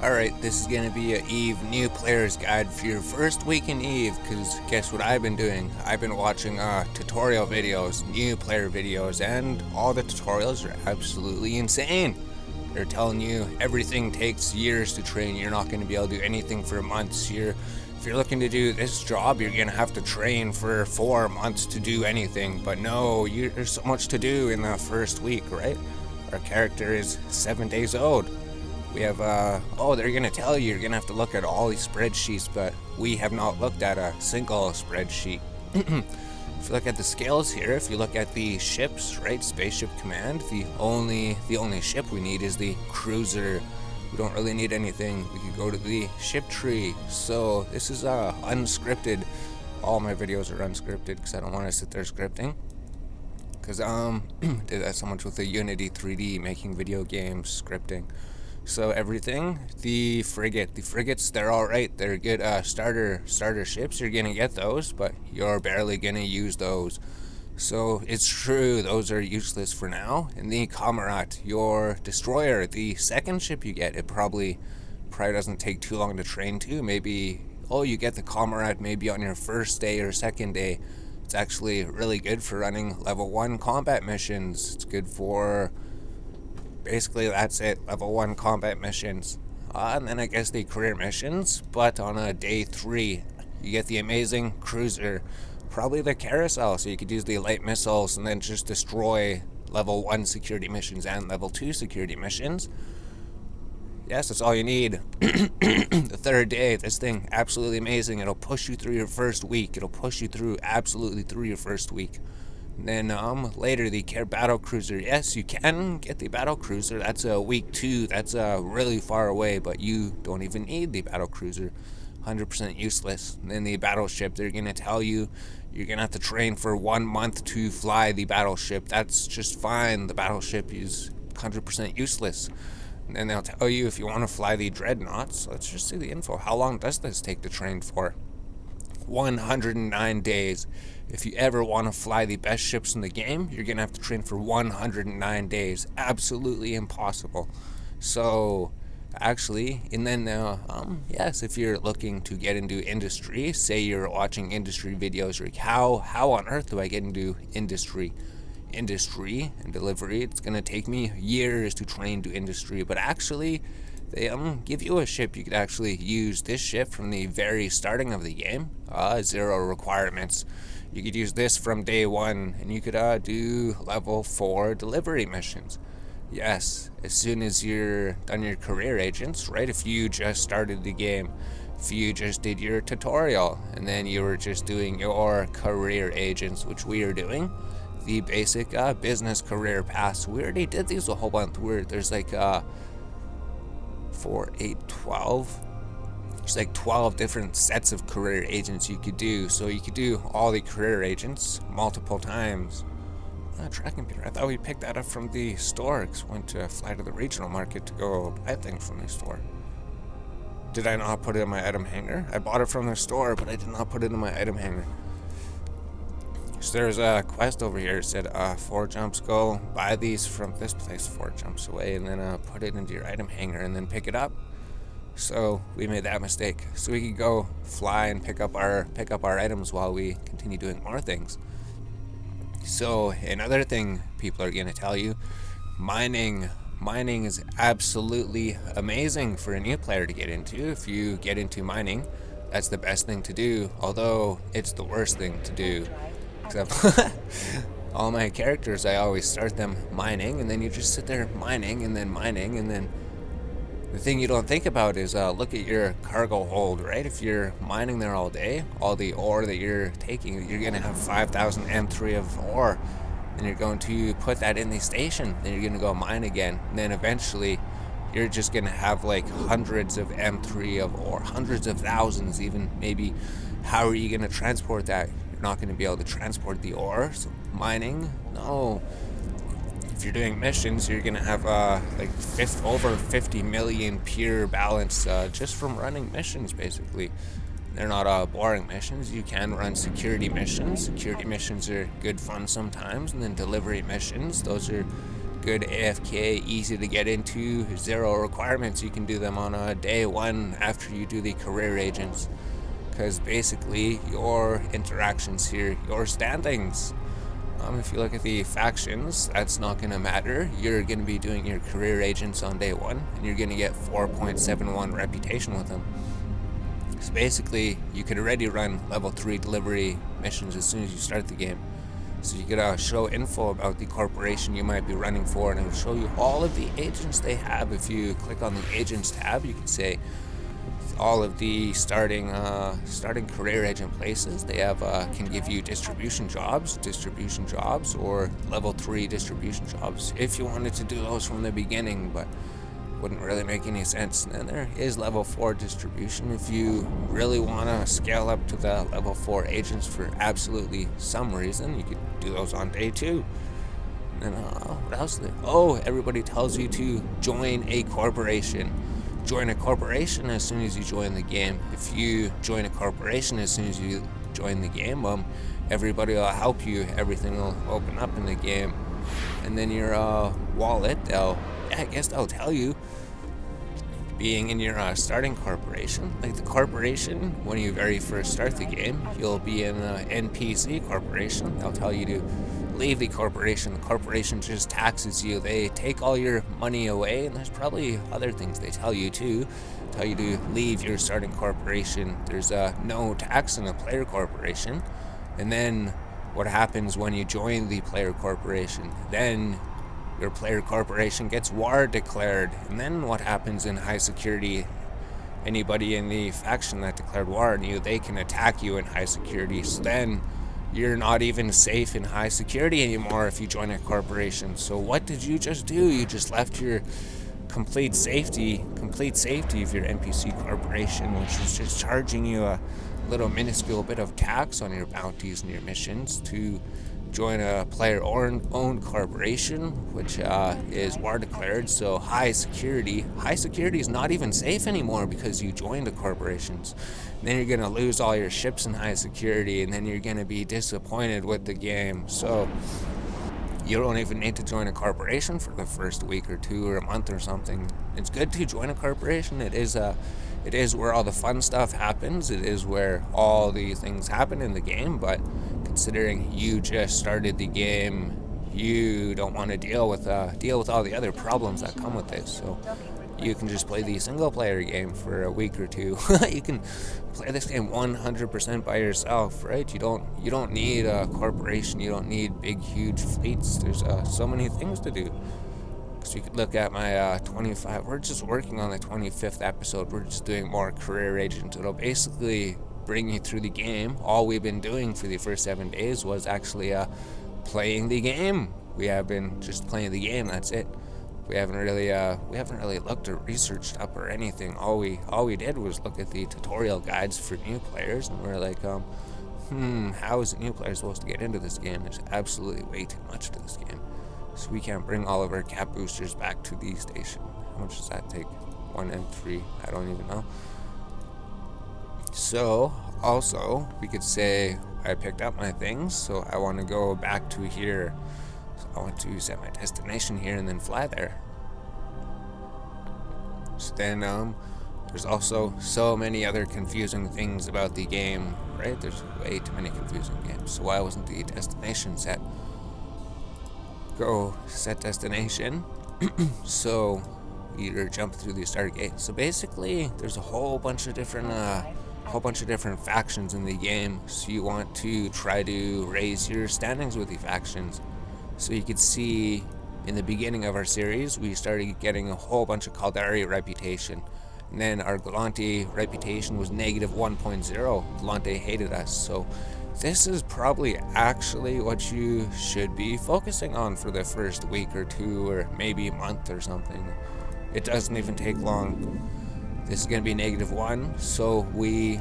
Alright, this is going to be a EVE new player's guide for your first week in EVE, because guess what I've been doing? I've been watching tutorial videos, new player videos, and all the tutorials are absolutely insane. They're telling you everything takes years to train, you're not going to be able to do anything for months. If you're looking to do this job, you're going to have to train for 4 months to do anything, but no, there's so much to do in the first week, right? Our character is 7 days old. We have, they're going to tell you you're going to have to look at all these spreadsheets, but we have not looked at a single spreadsheet. If you look at the scales here, if you look at the ships, right, Spaceship Command, the only ship we need is the cruiser. We don't really need anything. We could go to the ship tree. So this is unscripted. All my videos are unscripted because I don't want to sit there scripting. Because did that so much with the Unity 3D making video games scripting. So everything, the frigates, they're alright, they're good starter ships, you're gonna get those, but you're barely gonna use those. So it's true, those are useless for now. And the Comrade, your destroyer, the second ship you get, it probably doesn't take too long to train to. Maybe, you get the Comrade maybe on your first day or second day. It's actually really good for running level 1 combat missions. It's good for... basically that's it, level 1 combat missions. And then I guess the career missions, but on a day 3, you get the amazing cruiser, probably the carousel, so you could use the light missiles and then just destroy level 1 security missions and level 2 security missions. Yes, that's all you need. The third day, this thing, absolutely amazing. It'll push you through your first week. It'll push you through absolutely through your first week. Then later, the battle cruiser. Yes, you can get the battle cruiser. That's week 2. That's really far away, but you don't even need the battle cruiser. 100% useless. And then the battleship, they're going to tell you you're going to have to train for 1 month to fly the battleship. That's just fine. The battleship is 100% useless. And then they'll tell you if you want to fly the dreadnoughts. Let's just see the info. How long does this take to train for? 109 days. If you ever want to fly the best ships in the game, you're going to have to train for 109 days. Absolutely impossible. So, actually, and then, yes, if you're looking to get into industry, say you're watching industry videos, you're like, how on earth do I get into industry and delivery? It's going to take me years to train to industry, but actually, they give you a ship. You could actually use this ship from the very starting of the game. 0 requirements. You could use this from day 1, and you could do level 4 delivery missions. Yes, as soon as you're done your career agents, right? If you just started the game, if you just did your tutorial, and then you were just doing your career agents, which we are doing, the basic business career paths. We already did these a whole bunch. There's like 4, 8, 12. There's like 12 different sets of career agents you could do. So you could do all the career agents multiple times. Track computer. I thought we picked that up from the store because we went to fly to the regional market to go buy things from the store. Did I not put it in my item hanger? I bought it from the store, but I did not put it in my item hanger. So there's a quest over here. It said 4 jumps, go buy these from this place 4 jumps away, and then put it into your item hanger and then pick it up. So we made that mistake. So we could go fly and pick up our items while we continue doing more things. So another thing people are going to tell you, mining is absolutely amazing for a new player to get into. If you get into mining, that's the best thing to do, although it's the worst thing to do. Except all my characters, I always start them mining, and then you just sit there mining, and then the thing you don't think about is look at your cargo hold, right? If you're mining there all day, all the ore that you're taking, you're going to have 5,000 M3 of ore, and you're going to put that in the station, then you're going to go mine again, and then eventually you're just going to have like hundreds of M3 of ore, hundreds of thousands even, maybe. How are you going to transport that? You're not going to be able to transport the ore, so mining, no. If you're doing missions, you're going to have over 50 million pure balance just from running missions, basically. They're not boring missions. You can run security missions. Security missions are good fun sometimes. And then delivery missions, those are good AFK, easy to get into, 0 requirements. You can do them on day 1 after you do the career agents. Because basically, your interactions here, your standings. If you look at the factions, that's not going to matter. You're going to be doing your career agents on day 1, and you're going to get 4.71 reputation with them. So basically, you could already run level 3 delivery missions as soon as you start the game. So you could show info about the corporation you might be running for, and it'll show you all of the agents they have. If you click on the agents tab, you can say all of the starting career agent places they have can give you distribution jobs, or level 3 distribution jobs if you wanted to do those from the beginning, but wouldn't really make any sense. And then there is level 4 distribution if you really want to scale up to the level 4 agents for absolutely some reason. You could do those on day 2. And what else is there? Oh, everybody tells you to join a corporation. Join a corporation as soon as you join the game. If you join a corporation as soon as you join the game, everybody will help you. Everything will open up in the game. And then your wallet, I guess they'll tell you, being in your starting corporation, like the corporation, when you very first start the game, you'll be in an NPC corporation. They'll tell you to leave the corporation. The corporation just taxes you. They take all your money away, and there's probably other things they tell you too. Tell you to leave your starting corporation. There's no tax in a player corporation. And then what happens when you join the player corporation? Then your player corporation gets war declared. And then what happens in high security? Anybody in the faction that declared war on you, they can attack you in high security. So then you're not even safe in high security anymore if you join a corporation. So what did you just do? You just left your complete safety of your NPC corporation, which is just charging you a little minuscule bit of tax on your bounties and your missions, to join a player-owned corporation, which is war declared. So high security is not even safe anymore because you joined the corporations. And then you're going to lose all your ships in high security, and then you're going to be disappointed with the game. So you don't even need to join a corporation for the first week or 2 or a month or something. It's good to join a corporation. It is where all the fun stuff happens. It is where all the things happen in the game. But considering you just started the game, you don't want to deal with all the other problems that come with this. So you can just play the single player game for a week or 2. You can play this game 100% by yourself, right? You don't need a corporation. You don't need big, huge fleets. There's so many things to do. So you could look at my 25. We're just working on the 25th episode. We're just doing more career agents. It'll basically bring you through the game. All we've been doing for the first 7 days was actually playing the game. We have been just playing the game. That's it. We haven't really looked or researched up or anything. All we did was look at the tutorial guides for new players, and we're like, how is a new player supposed to get into this game? There's absolutely way too much to this game. So we can't bring all of our cap boosters back to the station. How much does that take? 1 and 3? I don't even know. So also we could say I picked up my things, so I want to go back to here. So I want to set my destination here and then fly there. So then there's also so many other confusing things about the game, right? There's way too many confusing games. So why wasn't the destination set? Go set destination. So either jump through the start gate. So basically there's a whole bunch of different factions in the game. So you want to try to raise your standings with the factions. So you could see in the beginning of our series, we started getting a whole bunch of Caldari reputation. And then our Galante reputation was negative 1.0. Galante hated us. So this is probably actually what you should be focusing on for the first week or 2 or maybe a month or something. It doesn't even take long. This is going to be -1, so we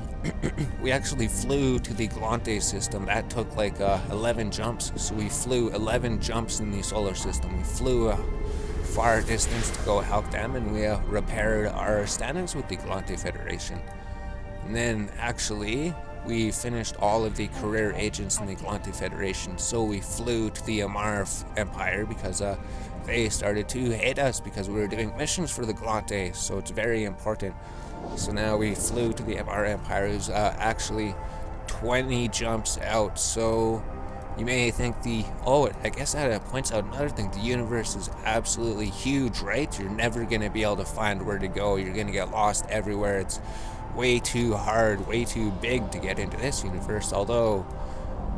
actually flew to the Galante system. That took like 11 jumps, so we flew 11 jumps in the solar system. We flew a far distance to go help them, and we repaired our standings with the Galante Federation. And then actually we finished all of the career agents in the Galante Federation, so we flew to the Amar Empire because they started to hate us because we were doing missions for the Galante, so it's very important. So now we flew to our empire, who's actually 20 jumps out. So you may think I guess that points out another thing. The universe is absolutely huge, right? You're never going to be able to find where to go. You're going to get lost everywhere. It's way too hard, way too big to get into this universe. Although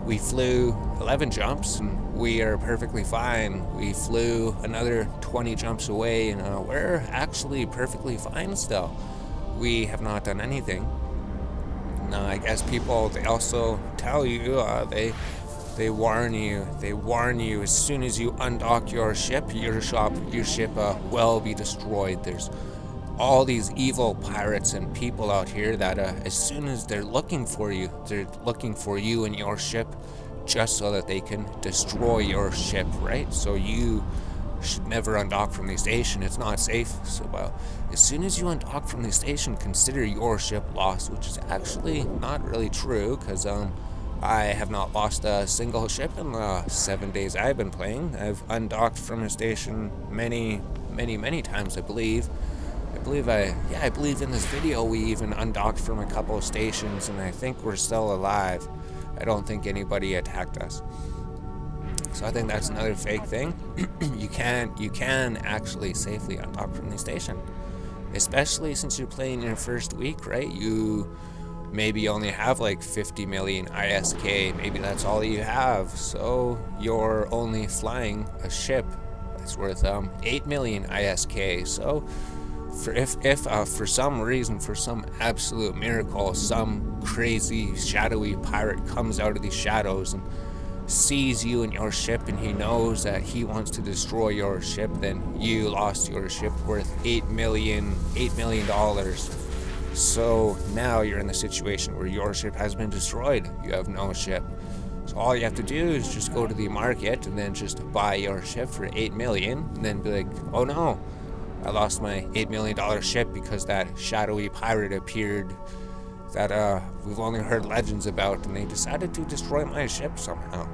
we flew 11 jumps and we are perfectly fine. We flew another 20 jumps away and we're actually perfectly fine still. We have not done anything. Now, I guess people, they also tell you, they warn you as soon as you undock your ship, your ship will be destroyed. There's all these evil pirates and people out here that as soon as they're looking for you and your ship just so that they can destroy your ship, right? So you should never undock from the station. It's not safe. So as soon as you undock from the station, consider your ship lost, which is actually not really true, because I have not lost a single ship in the 7 days I've been playing. I've undocked from a station many times, I believe. I believe in this video we even undocked from a couple of stations, and I think we're still alive. I don't think anybody attacked us. So I think that's another fake thing. You can actually safely undock from the station, especially since you're playing your first week, right? You maybe only have like 50 million ISK. Maybe that's all you have. So you're only flying a ship that's worth 8 million ISK. So if for some reason, for some absolute miracle, some crazy shadowy pirate comes out of these shadows and sees you and your ship, and he knows that he wants to destroy your ship, then you lost your ship worth $8 million. So now you're in the situation where your ship has been destroyed. You have no ship. So all you have to do is just go to the market and then just buy your ship for $8 million, and then be like, oh no, I lost my $8 million ship because that shadowy pirate appeared that we've only heard legends about, and they decided to destroy my ship somehow.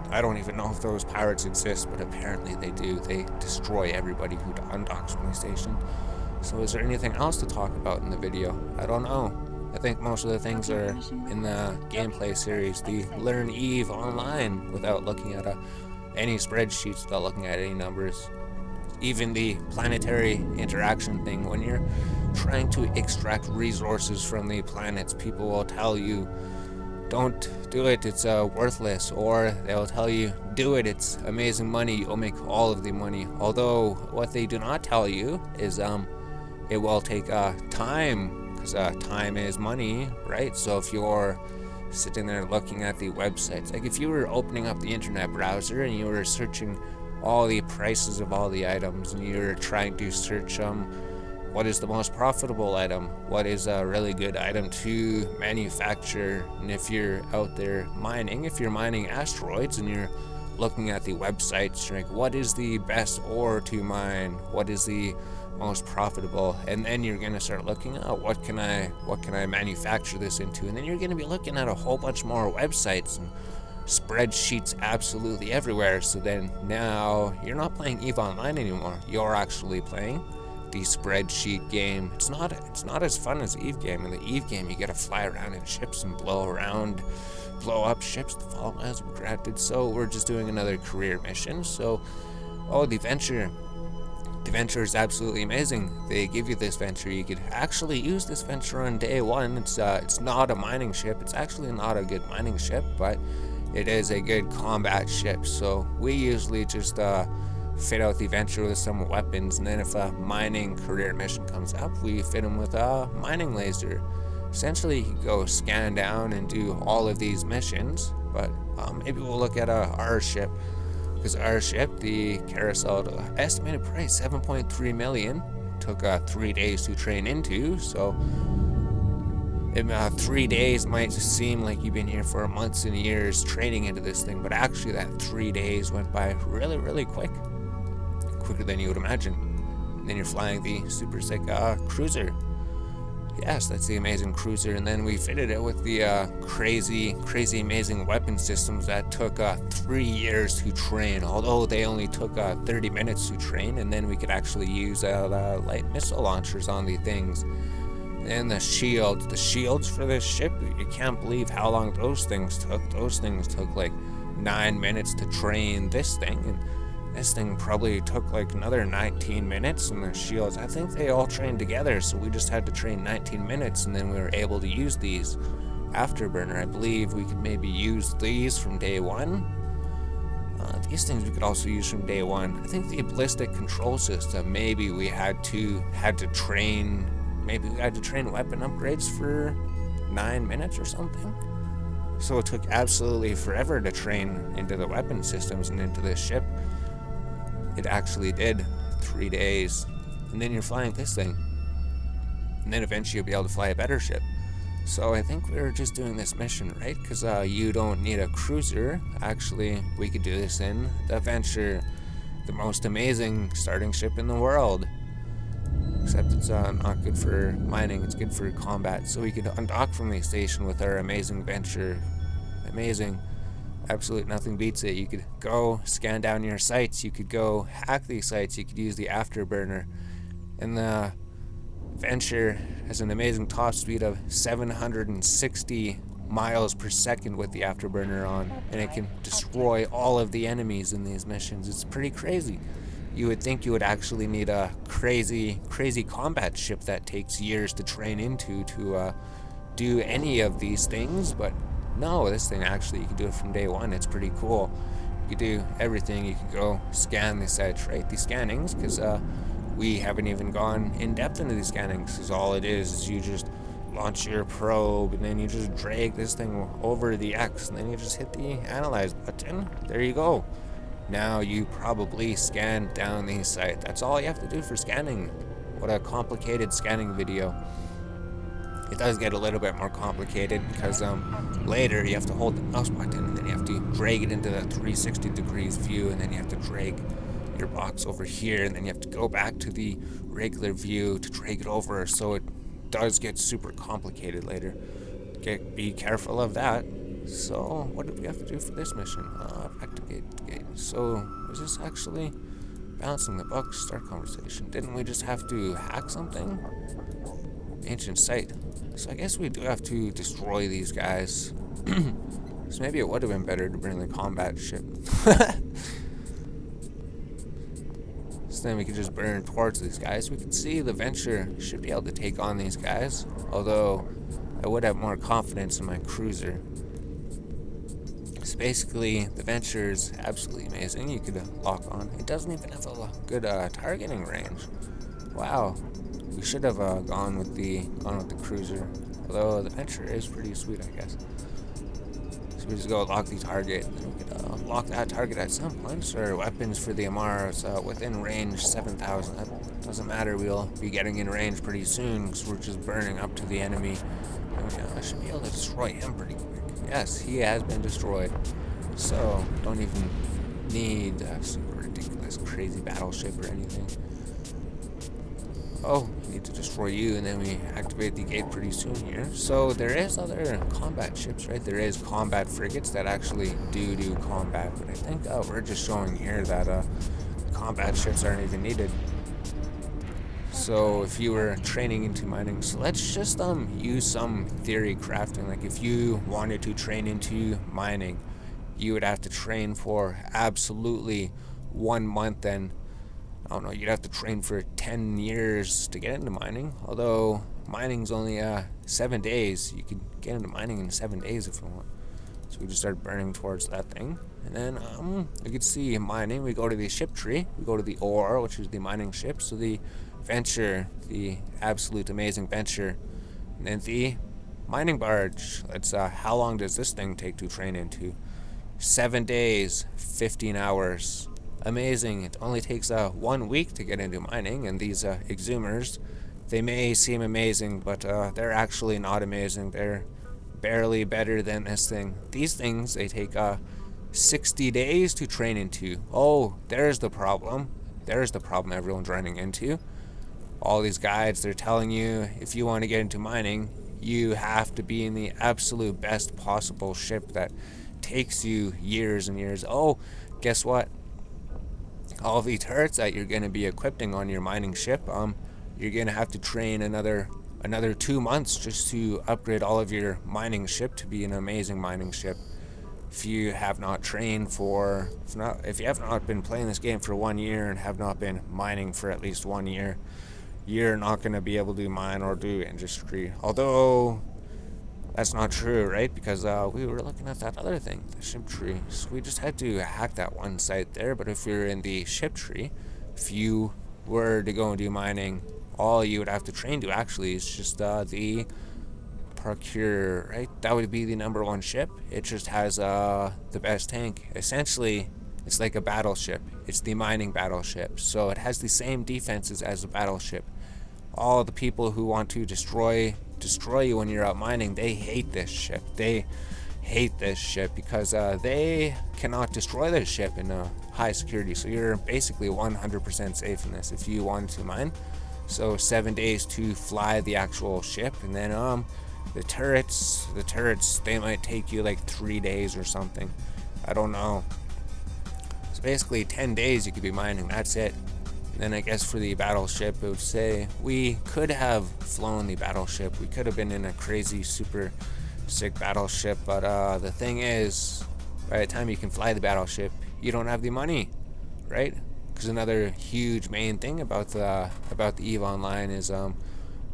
I don't even know if those pirates exist, but apparently they do. They destroy everybody who undocks from the station. So is there anything else to talk about in the video? I don't know. I think most of the things are in the gameplay series, the Learn Eve online, without looking at any spreadsheets, without looking at any numbers. Even the planetary interaction thing, when you're trying to extract resources from the planets, people will tell you, don't do it, it's worthless, or they'll tell you, do it, it's amazing money, you'll make all of the money. Although what they do not tell you is it will take time, because time is money, right? So if you're sitting there looking at the websites, like if you were opening up the internet browser and you were searching all the prices of all the items, and you're trying to search what is the most profitable item, what is a really good item to manufacture. And if you're out there mining, if you're mining asteroids and you're looking at the websites, you're like, what is the best ore to mine, what is the most profitable, and then you're going to start looking at what can I manufacture this into, and then you're going to be looking at a whole bunch more websites and spreadsheets absolutely everywhere. So then now you're not playing EVE Online anymore. You're actually playing the spreadsheet game. It's not as fun as EVE game. In the EVE game, you get to fly around in ships and blow up ships. The fall has been granted. So we're just doing another career mission. So, the venture is absolutely amazing. They give you this venture. You could actually use this venture on day one. It's not a mining ship. It's actually not a good mining ship, but it is a good combat ship. So we usually just fit out the venture with some weapons, and then if a mining career mission comes up, we fit them with a mining laser. Essentially, you can go scan down and do all of these missions, but maybe we'll look at our ship, because our ship, the Carousel, estimated price $7.3 million, took 3 days to train into. So 3 days might seem like you've been here for months and years training into this thing, but actually that 3 days went by really, really quicker than you would imagine. And then you're flying the super sick cruiser. Yes, that's the amazing cruiser, and then we fitted it with the crazy amazing weapon systems that took 3 years to train, although they only took 30 minutes to train, and then we could actually use light missile launchers on the things. And the shields for this ship, you can't believe how long those things took. Those things took like 9 minutes to train this thing, and this thing probably took like another 19 minutes, and the shields, I think they all trained together, so we just had to train 19 minutes, and then we were able to use these afterburner. I believe we could maybe use these from day one. These things we could also use from day one. I think the ballistic control system, maybe we had to train weapon upgrades for 9 minutes or something. So it took absolutely forever to train into the weapon systems and into this ship. It actually did 3 days. And then you're flying this thing. And then eventually you'll be able to fly a better ship. So I think we're just doing this mission, right? Because you don't need a cruiser. Actually, we could do this in the Venture, the most amazing starting ship in the world. Except it's not good for mining, it's good for combat. So we could undock from the station with our amazing Venture. Amazing. Absolute nothing beats it. You could go scan down your sites, you could go hack these sites, you could use the afterburner. And the Venture has an amazing top speed of 760 miles per second with the afterburner on, and it can destroy all of the enemies in these missions. It's pretty crazy. You would think you would actually need a crazy combat ship that takes years to train into to do any of these things, but no, this thing actually, you can do it from day one. It's pretty cool. You can do everything. You can go scan the sites, right? These scannings, because we haven't even gone in depth into these scannings, because all it is you just launch your probe, and then you just drag this thing over the X, and then you just hit the analyze button. There you go. Now you probably scanned down the site. That's all you have to do for scanning. What a complicated scanning video. It does get a little bit more complicated because later you have to hold the mouse button, and then you have to drag it into the 360 degrees view, and then you have to drag your box over here, and then you have to go back to the regular view to drag it over. So it does get super complicated later. Be careful of that. So what did we have to do for this mission? Activate the gate. So is this actually balancing the buck? Start conversation. Didn't we just have to hack something? Ancient site. So I guess we do have to destroy these guys. So maybe it would have been better to bring the combat ship. So then we could just burn towards these guys. We can see the Venture should be able to take on these guys, although I would have more confidence in my cruiser. So basically, the Venture is absolutely amazing. You could lock on. It doesn't even have a good targeting range. Wow. We should have gone with the cruiser, although the Venture is pretty sweet, I guess. So we just go lock the target, and then we could lock that target at some point. So our weapons for the MR is within range 7,000. That doesn't matter, we'll be getting in range pretty soon, because we're just burning up to the enemy. And I should be able to destroy him pretty quick. Yes, he has been destroyed. So don't even need a super ridiculous crazy battleship or anything. Oh, we need to destroy you, and then we activate the gate pretty soon here. So there is other combat ships, right? There is combat frigates that actually do combat, but I think we're just showing here that combat ships aren't even needed. So if you were training into mining, so let's just use some theory crafting. Like if you wanted to train into mining, you would have to train for absolutely 1 month, and I don't know, you'd have to train for 10 years to get into mining. Although mining's only 7 days. You could get into mining in 7 days if you want. So we just start burning towards that thing. And then you can see mining. We go to the ship tree. We go to the ore, which is the mining ship. So the Venture, the absolute amazing Venture. And then the mining barge. That's how long does this thing take to train into? 7 days, 15 hours. Amazing. It only takes 1 week to get into mining, and these exhumers, they may seem amazing, but they're actually not amazing. They're barely better than this thing. These things, they take 60 days to train into. Oh, there's the problem. There's the problem everyone's running into. all these guides, they're telling you if you want to get into mining, you have to be in the absolute best possible ship that takes you years and years. Oh, guess what? All the turrets that you're going to be equipping on your mining ship, you're going to have to train another 2 months just to upgrade all of your mining ship to be an amazing mining ship. If you have not trained for, if you have not been playing this game for 1 year and have not been mining for at least 1 year, you're not going to be able to mine or do industry. Although that's not true, right? Because we were looking at that other thing, the ship tree. So we just had to hack that one site there. But if you're in the ship tree, if you were to go and do mining, all you would have to train to actually is just the procure, right? That would be the number 1 ship. It just has the best tank. Essentially, it's like a battleship. It's the mining battleship. So it has the same defenses as a battleship. All the people who want to destroy you when you're out mining, they hate this ship. They hate this ship because they cannot destroy this ship in high security. So you're basically 100% safe in this if you want to mine. So 7 days to fly the actual ship, and then the turrets, they might take you like 3 days or something. I don't know. So basically 10 days you could be mining, that's it. And then I guess for the battleship, it would say we could have flown the battleship. We could have been in a crazy, super sick battleship. But the thing is, by the time you can fly the battleship, you don't have the money, right? Because another huge main thing about the EVE Online is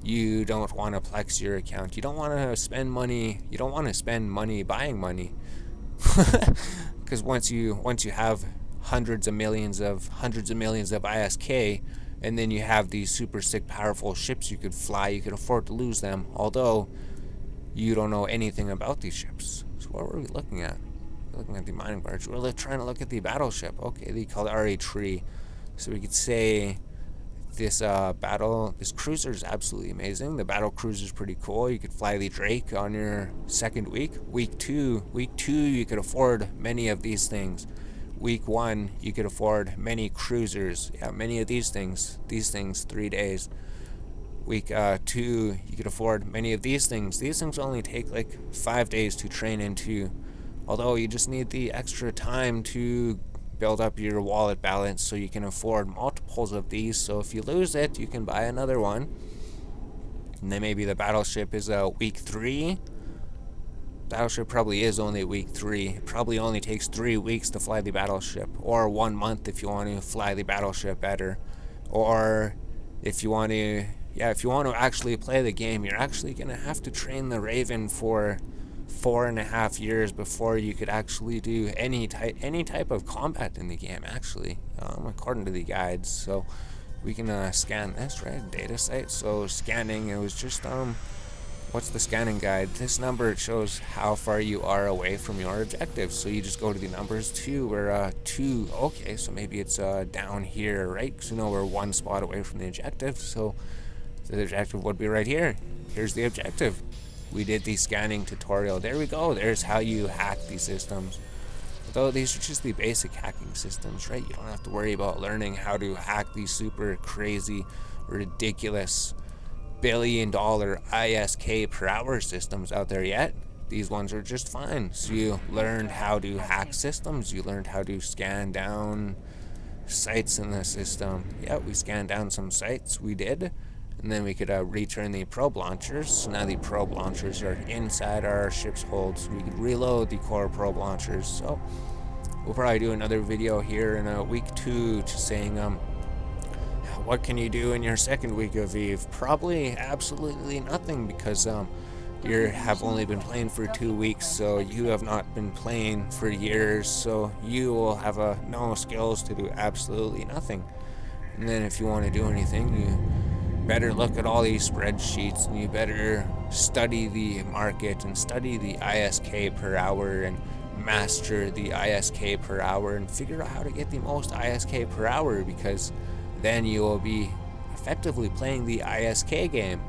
you don't want to flex your account. You don't want to spend money. You don't want to spend money buying money. Because once you have hundreds of millions of ISK, and then you have these super sick powerful ships you could fly, you could afford to lose them, although you don't know anything about these ships. So what were we looking at? We're looking at the mining barge. We're trying to look at the battleship. Okay, the Kaldari tree. So we could say this cruiser is absolutely amazing. The battle cruiser is pretty cool. You could fly the Drake on your second week. Week two, you could afford many of these things. Week 1, you could afford many cruisers. Yeah, many of these things 3 days. Week 2, you could afford many of these things. These things only take like 5 days to train into, although you just need the extra time to build up your wallet balance so you can afford multiples of these. So if you lose it, you can buy another one. And then maybe the battleship is week 3. Battleship probably is only week 3. It probably only takes 3 weeks to fly the battleship, or 1 month if you want to fly the battleship better. Or if you want to actually play the game, you're actually gonna have to train the Raven for 4.5 years before you could actually do any type of combat in the game, actually, according to the guides. So we can scan this, right? Data site. So scanning, it was just what's the scanning guide? This number, it shows how far you are away from your objective. So you just go to the numbers 2. We're 2. Okay, so maybe it's down here, right? Because we're 1 spot away from the objective. So the objective would be right here. Here's the objective. We did the scanning tutorial. There we go. There's how you hack these systems. Although these are just the basic hacking systems, right? You don't have to worry about learning how to hack these super crazy, ridiculous $1 billion ISK per hour systems out there yet. These ones are just fine. So you learned how to hack systems. You learned how to scan down sites in the system. Yeah, we scanned down some sites. We did. And then we could return the probe launchers. So now the probe launchers are inside our ship's hold. So we could reload the core probe launchers. So we'll probably do another video here in week 2 to saying what can you do in your second week of EVE? Probably absolutely nothing, because you have only been playing for 2 weeks, so you have not been playing for years, so you will have no skills to do absolutely nothing. And then if you want to do anything, you better look at all these spreadsheets, and you better study the market and study the ISK per hour and master the ISK per hour and figure out how to get the most ISK per hour, because then you will be effectively playing the ISK game.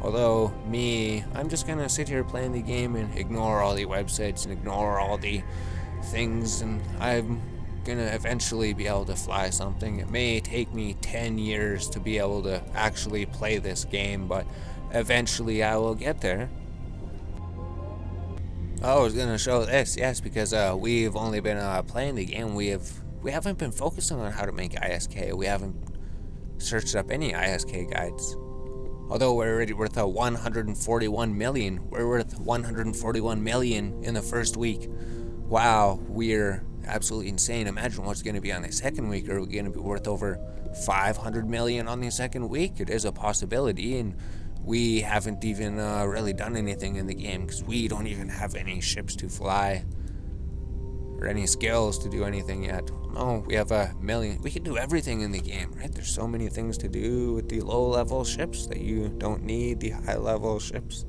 Although me, I'm just gonna sit here playing the game and ignore all the websites and ignore all the things, and I'm gonna eventually be able to fly something. It may take me 10 years to be able to actually play this game, but eventually I will get there. Oh, I was gonna show this, yes, because we've only been playing the game. We haven't been focusing on how to make ISK. We haven't searched up any ISK guides. Although we're already worth 141 million. We're worth 141 million in the first week. Wow, we're absolutely insane. Imagine what's going to be on the second week. Are we going to be worth over 500 million on the second week? It is a possibility, and we haven't even really done anything in the game because we don't even have any ships to fly or any skills to do anything yet. No, we have a million. We can do everything in the game, right? There's so many things to do with the low-level ships that you don't need the high-level ships.